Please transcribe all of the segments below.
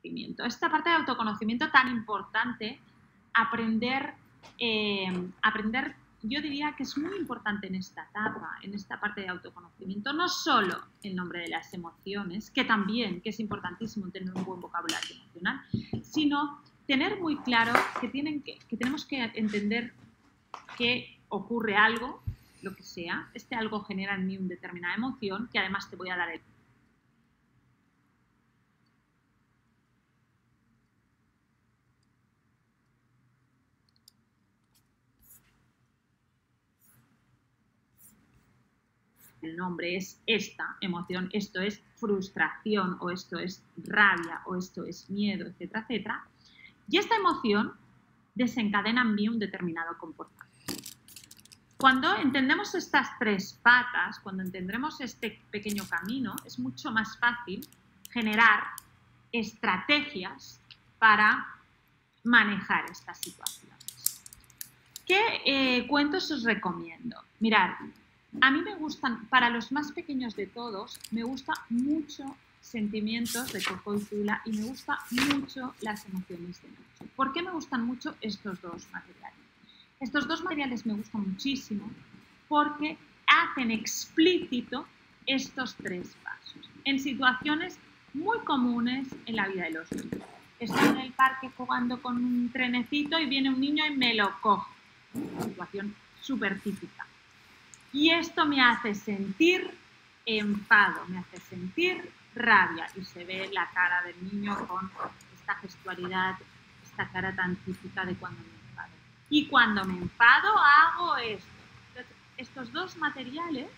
autoconocimiento. Esta parte de autoconocimiento tan importante, aprender, yo diría que es muy importante en esta etapa, en esta parte de autoconocimiento, no solo el nombre de las emociones, que también, que es importantísimo tener un buen vocabulario emocional, sino tener muy claro que tenemos que entender que ocurre algo, lo que sea, este algo genera en mí una determinada emoción, que además te voy a dar el nombre, es esta emoción, esto es frustración, o esto es rabia, o esto es miedo, etcétera, etcétera. Y esta emoción desencadena en mí un determinado comportamiento. Cuando entendemos estas tres patas, cuando entendemos este pequeño camino, es mucho más fácil generar estrategias para manejar estas situaciones. ¿Qué cuentos os recomiendo? Mirad, a mí me gustan, para los más pequeños de todos, me gustan mucho Sentimientos de Coco y Zula y me gustan mucho Las emociones de Nacho. ¿Por qué me gustan mucho estos dos materiales? Estos dos materiales me gustan muchísimo porque hacen explícito estos tres pasos en situaciones muy comunes en la vida de los niños. Estoy en el parque jugando con un trenecito y viene un niño y me lo coge. Una situación súper típica. Y esto me hace sentir enfado, me hace sentir rabia y se ve la cara del niño con esta gestualidad, esta cara tan típica de cuando me enfado. Y cuando me enfado hago esto. Entonces, estos dos materiales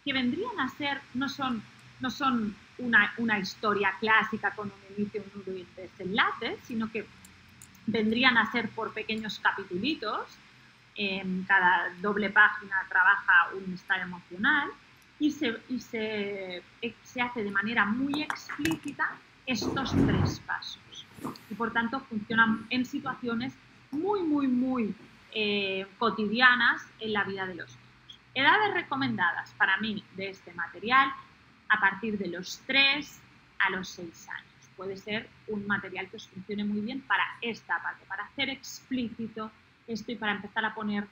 que vendrían a ser, no son una historia clásica con un inicio, un nudo y un desenlace, sino que vendrían a ser por pequeños capitulitos. En cada doble página trabaja un estado emocional y se hace de manera muy explícita estos tres pasos. Y por tanto funcionan en situaciones muy cotidianas en la vida de los niños. Edades recomendadas para mí de este material a partir de los 3 a los 6 años. Puede ser un material que os funcione muy bien para esta parte, para hacer explícito esto y para empezar a poner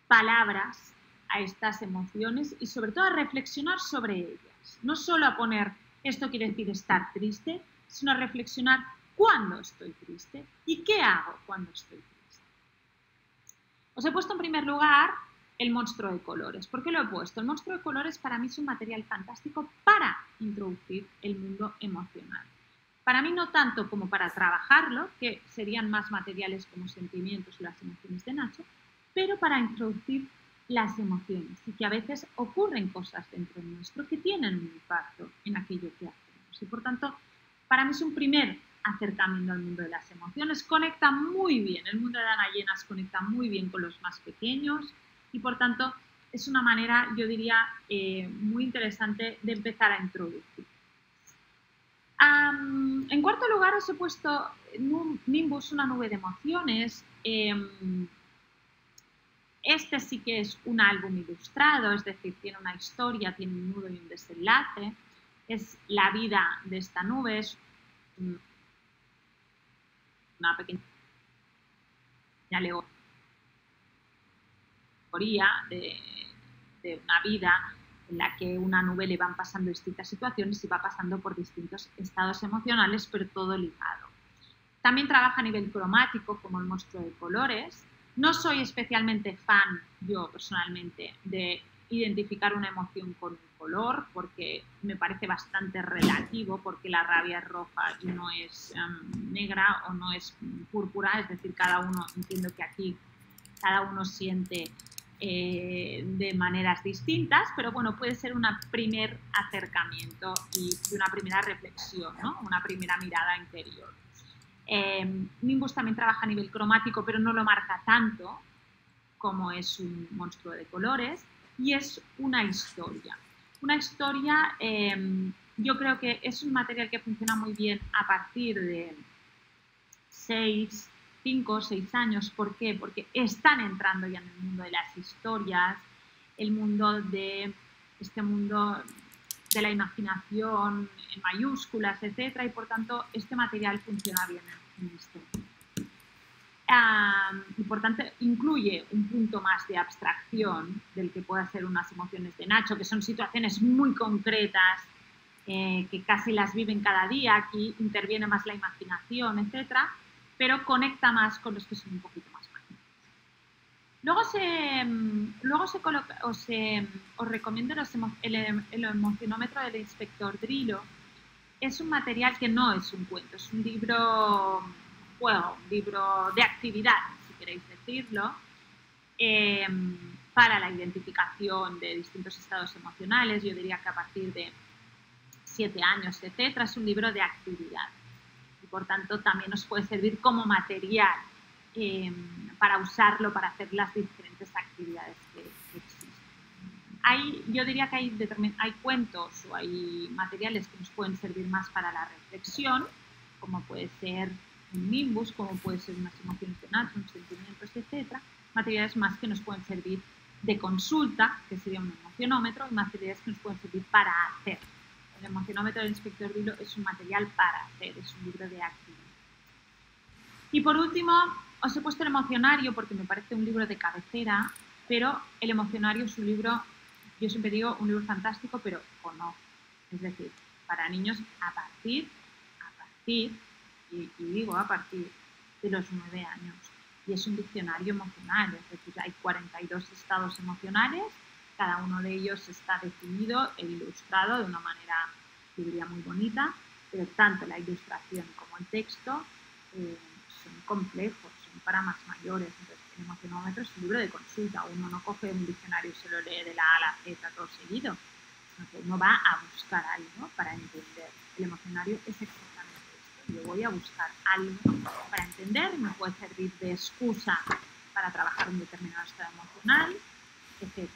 palabras a estas emociones y sobre todo a reflexionar sobre ellas. No solo a poner esto quiere decir estar triste, sino a reflexionar cuándo estoy triste y qué hago cuando estoy triste. Os he puesto en primer lugar el monstruo de colores. ¿Por qué lo he puesto? El monstruo de colores para mí es un material fantástico para introducir el mundo emocional. Para mí no tanto como para trabajarlo, que serían más materiales como Sentimientos y Las emociones de Nacho, pero para introducir las emociones y que a veces ocurren cosas dentro nuestro que tienen un impacto en aquello que hacemos. Y por tanto, para mí es un primer acercamiento al mundo de las emociones. Conecta muy bien, el mundo de Ana Llenas conecta muy bien con los más pequeños y por tanto es una manera, yo diría, muy interesante de empezar a introducir. En cuarto lugar os he puesto Nimbus, una nube de emociones. Este sí que es un álbum ilustrado, es decir, tiene una historia, tiene un nudo y un desenlace. Es la vida de esta nube, es una pequeña alegoría de una vida en la que una nube le van pasando distintas situaciones y va pasando por distintos estados emocionales, pero todo ligado. También trabaja a nivel cromático, como el monstruo de colores. No soy especialmente fan, yo personalmente, de identificar una emoción con un color, porque me parece bastante relativo, porque la rabia es roja y no es negra o no es púrpura, es decir, cada uno, entiendo que aquí cada uno siente de maneras distintas, pero bueno, puede ser un primer acercamiento y una primera reflexión, ¿no? Una primera mirada interior. Nimbus también trabaja a nivel cromático, pero no lo marca tanto como es un monstruo de colores, y es una historia. Una historia, yo creo que es un material que funciona muy bien a partir de 5 o 6 años. ¿Por qué? Porque están entrando ya en el mundo de las historias, el mundo de este mundo de la imaginación en mayúsculas, etcétera, y por tanto este material funciona bien en esto. Y por tanto incluye un punto más de abstracción del que pueda ser unas emociones de Nacho, que son situaciones muy concretas, que casi las viven cada día. Aquí interviene más la imaginación, etcétera, pero conecta más con los que son un poquito más mágicos. Os recomiendo el emocionómetro del inspector Drillo. Es un material que no es un cuento, es un libro juego, un libro de actividad, si queréis decirlo, para la identificación de distintos estados emocionales. Yo diría que a partir de 7 años, etcétera, es un libro de actividad. Y por tanto también os puede servir como material para usarlo para hacer las diferentes actividades que existen. Yo diría que hay cuentos o hay materiales que nos pueden servir más para la reflexión, como puede ser un nimbus, como puede ser unas emociones de Nacho, unos sentimientos, etcétera. Materiales más que nos pueden servir de consulta, que sería un emocionómetro, y materiales que nos pueden servir para hacer. El emocionómetro del inspector Drillo es un material para hacer, es un libro de actividad. Y por último, os he puesto el emocionario porque me parece un libro de cabecera, pero el emocionario es un libro, yo siempre digo, un libro fantástico, pero con ojo. Es decir, para niños a partir, y digo a partir de los 9 años. Y es un diccionario emocional, es decir, hay 42 estados emocionales, cada uno de ellos está definido e ilustrado de una manera, yo diría, muy bonita, pero tanto la ilustración como el texto son complejos, son para más mayores. Entonces, el emocionómetro es un libro de consulta. Uno no coge un diccionario y se lo lee de la A a la Z todo seguido, sino que uno va a buscar algo para entender. El emocionario es exactamente esto. Yo voy a buscar algo para entender, me puede servir de excusa para trabajar un determinado estado emocional, etc.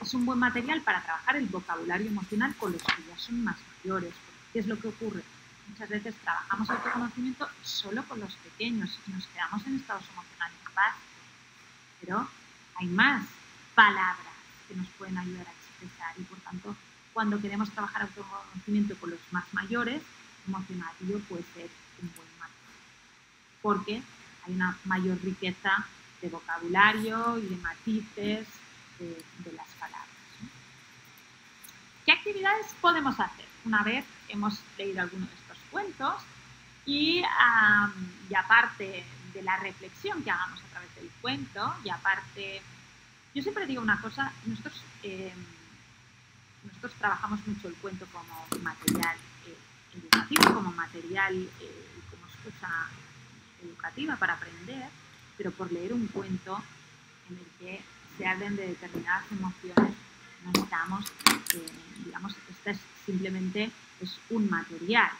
Es un buen material para trabajar el vocabulario emocional con los que ya son más mayores. ¿Qué es lo que ocurre? Muchas veces trabajamos autoconocimiento solo con los pequeños y nos quedamos en estados emocionales básicos, pero hay más palabras que nos pueden ayudar a expresar y por tanto cuando queremos trabajar autoconocimiento con los más mayores, emocionario puede ser un buen material porque hay una mayor riqueza de vocabulario y de matices de las palabras. ¿Qué actividades podemos hacer una vez hemos leído alguno de estos cuentos? Y aparte de la reflexión que hagamos a través del cuento, y aparte, yo siempre digo una cosa, nosotros trabajamos mucho el cuento como material educativo, como material, como excusa educativa para aprender, pero por leer un cuento en el que se hablen de determinadas emociones, no estamos, digamos, simplemente es un material.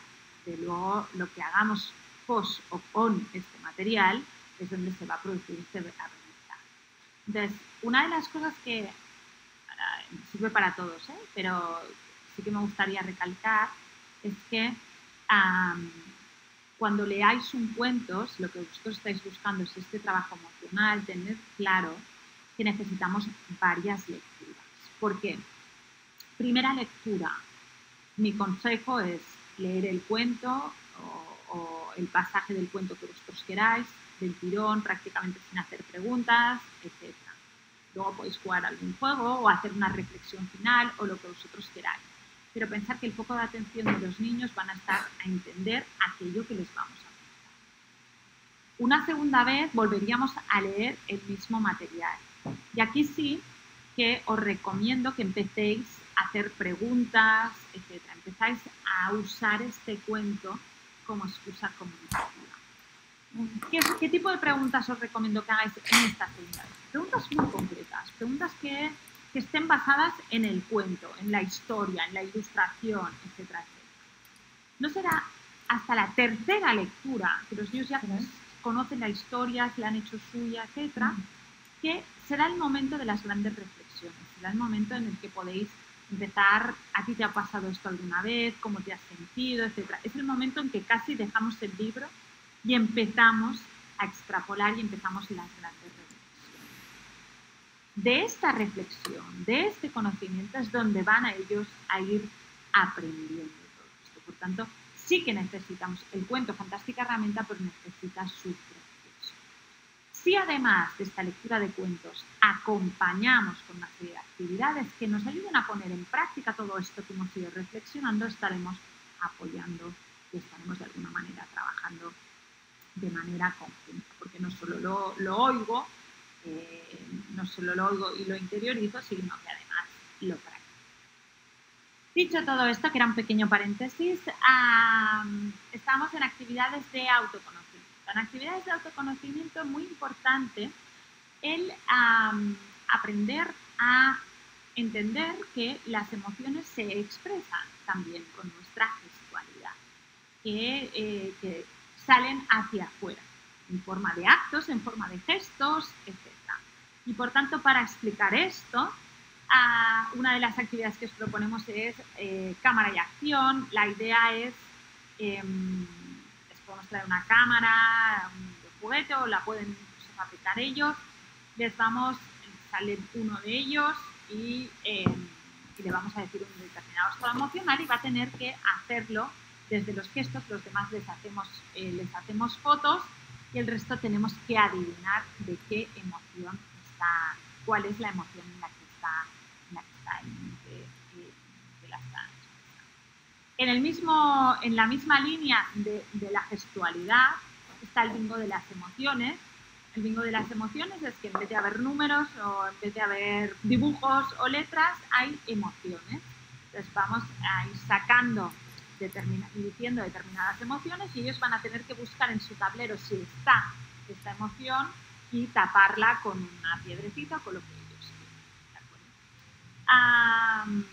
De luego, lo que hagamos pos o con este material es donde se va a producir este aprendizaje. Entonces, una de las cosas que sirve para todos, pero sí que me gustaría recalcar, es que cuando leáis un cuento, lo que vosotros estáis buscando es este trabajo emocional, tener claro que necesitamos varias lecturas. ¿Por qué? Primera lectura. Mi consejo es leer el cuento o el pasaje del cuento que vosotros queráis, del tirón, prácticamente sin hacer preguntas, etc. Luego podéis jugar algún juego o hacer una reflexión final o lo que vosotros queráis. Pero pensar que el foco de atención de los niños van a estar a entender aquello que les vamos a contar. Una segunda vez volveríamos a leer el mismo material. Y aquí sí que os recomiendo que empecéis a hacer preguntas, etc. Empezáis a usar este cuento como excusa comunicativa. ¿Qué tipo de preguntas os recomiendo que hagáis en esta segunda vez? Preguntas muy concretas, preguntas que estén basadas en el cuento, en la historia, en la ilustración, etcétera, etcétera. No será hasta la tercera lectura, que los niños ya conocen la historia, se la han hecho suya, etcétera, que será el momento de las grandes reflexiones, será el momento en el que podéis empezar, ¿a ti te ha pasado esto alguna vez? ¿Cómo te has sentido? Etcétera. Es el momento en que casi dejamos el libro y empezamos a extrapolar y empezamos las grandes reflexiones. De esta reflexión, de este conocimiento es donde van a ellos a ir aprendiendo todo esto. Por tanto, sí que necesitamos el cuento, fantástica herramienta, pero necesita su proceso. Si además de esta lectura de cuentos acompañamos con una serie de actividades que nos ayuden a poner en práctica todo esto que hemos ido reflexionando, estaremos apoyando y estaremos de alguna manera trabajando de manera conjunta, porque no solo lo oigo y lo interiorizo, sino que además lo practico. Dicho todo esto, que era un pequeño paréntesis, estamos en actividades de autoconocimiento. En actividades de autoconocimiento es muy importante el aprender a entender que las emociones se expresan también con nuestra gestualidad, que salen hacia afuera, en forma de actos, en forma de gestos, etc. Y por tanto, para explicar esto, una de las actividades que os proponemos es cámara y acción. La idea es, les podemos traer una cámara de juguete o la pueden incluso fabricar ellos. Sale uno de ellos y le vamos a decir un determinado estado emocional y va a tener que hacerlo desde los gestos. Los demás les hacemos fotos y el resto tenemos que adivinar de qué emoción está, cuál es la emoción en la que está en la misma línea de la gestualidad está el bingo de las emociones. El bingo de las emociones es que en vez de haber números o en vez de haber dibujos o letras, hay emociones. Entonces vamos a ir sacando y diciendo determinadas emociones y ellos van a tener que buscar en su tablero si está esta emoción y taparla con una piedrecita o con lo que ellos quieran.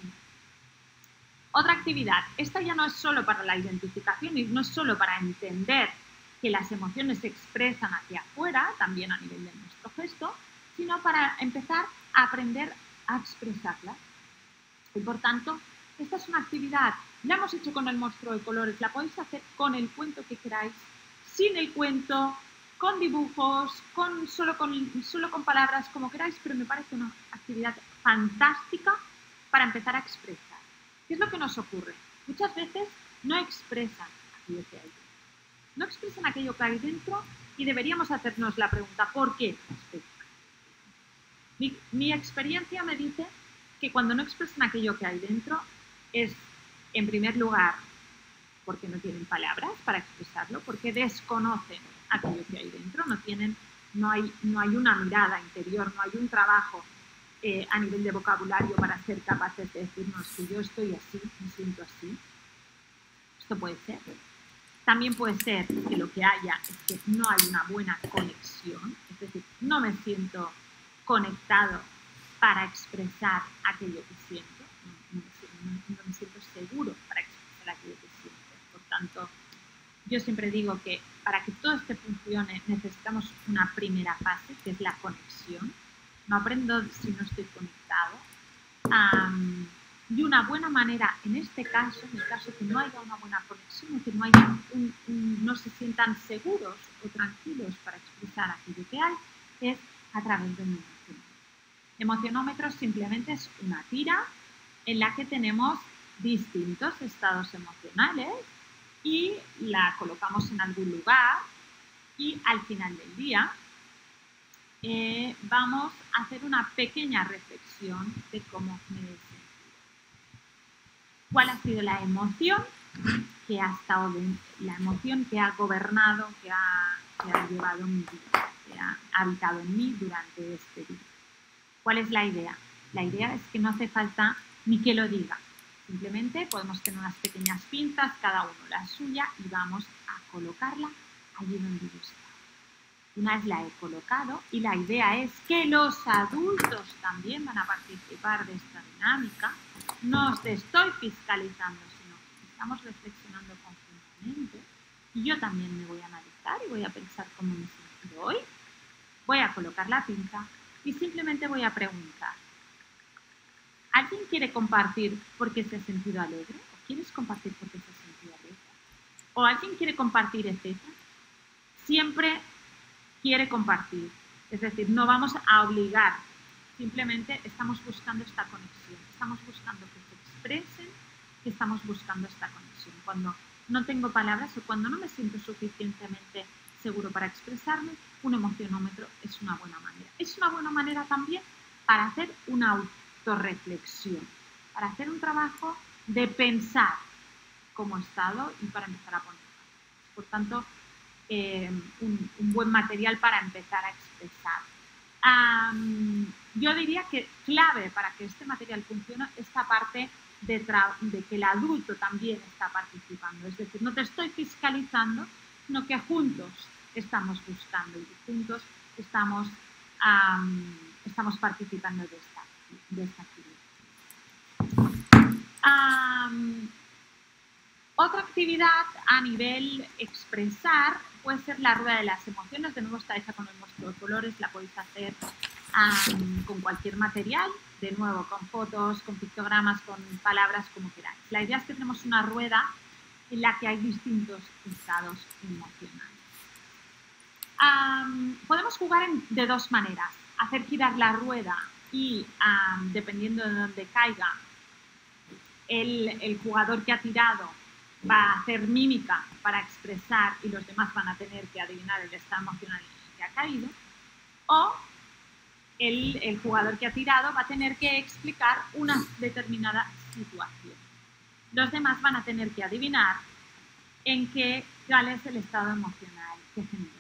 Otra actividad, esta ya no es solo para la identificación y no es solo para entender que las emociones se expresan hacia afuera, también a nivel de nuestro gesto, sino para empezar a aprender a expresarlas. Y por tanto, esta es una actividad, la hemos hecho con el monstruo de colores, la podéis hacer con el cuento que queráis, sin el cuento, con dibujos, solo con palabras, como queráis, pero me parece una actividad fantástica para empezar a expresar. ¿Qué es lo que nos ocurre? Muchas veces no expresan aquello que hay dentro. No expresan aquello que hay dentro y deberíamos hacernos la pregunta, ¿por qué no expresan? Mi experiencia me dice que cuando no expresan aquello que hay dentro es, en primer lugar, porque no tienen palabras para expresarlo, porque desconocen aquello que hay dentro, no hay una mirada interior, no hay un trabajo a nivel de vocabulario para ser capaces de decirnos que yo estoy así, me siento así. Esto puede ser. También puede ser que lo que haya es que no hay una buena conexión, es decir, no me siento conectado para expresar aquello que siento, no me siento seguro para expresar aquello que siento. Por tanto, yo siempre digo que para que todo esto funcione necesitamos una primera fase, que es la conexión. No aprendo si no estoy conectado. Y una buena manera, en este caso, en el caso que no haya una buena conexión, que no se sientan seguros o tranquilos para expresar aquello que hay, es a través de un emocionómetro. El emocionómetro simplemente es una tira en la que tenemos distintos estados emocionales y la colocamos en algún lugar y al final del día vamos a hacer una pequeña reflexión de cómo me he sentido. ¿Cuál ha sido la emoción que ha gobernado, que ha llevado mi vida, que ha habitado en mí durante este día? ¿Cuál es la idea? La idea es que no hace falta ni que lo diga. Simplemente podemos tener unas pequeñas pinzas, cada uno la suya, y vamos a colocarla allí donde yo estoy. Una vez la he colocado y la idea es que los adultos también van a participar de esta dinámica. No os estoy fiscalizando, sino que estamos reflexionando conjuntamente y yo también me voy a analizar y voy a pensar cómo me he sentido hoy. Voy a colocar la pinza y simplemente voy a preguntar, ¿alguien quiere compartir porque se ha sentido alegre? ¿O quieres compartir porque se ha sentido alegre? ¿O alguien quiere compartir, etcétera? Siempre quiere compartir. Es decir, no vamos a obligar, simplemente estamos buscando esta conexión, estamos buscando que se expresen que estamos buscando esta conexión. Cuando no tengo palabras o cuando no me siento suficientemente seguro para expresarme, un emocionómetro es una buena manera. Es una buena manera también para hacer una autorreflexión, para hacer un trabajo de pensar cómo he estado y para empezar a poner. Por tanto, un buen material para empezar a expresar. Yo diría que clave para que este material funcione esta parte de que el adulto también está participando. Es decir, no te estoy fiscalizando, sino que juntos estamos buscando y juntos estamos participando de esta actividad. Otra actividad a nivel expresar puede ser la rueda de las emociones. De nuevo está hecha con el monstruo de colores, la podéis hacer con cualquier material, de nuevo con fotos, con pictogramas, con palabras, como queráis. La idea es que tenemos una rueda en la que hay distintos estados emocionales. Podemos jugar de dos maneras. Hacer girar la rueda y, dependiendo de dónde caiga, el jugador que ha tirado va a hacer mímica para expresar y los demás van a tener que adivinar el estado emocional en el que ha caído. O el jugador que ha tirado va a tener que explicar una determinada situación. Los demás van a tener que adivinar cuál es el estado emocional que genera.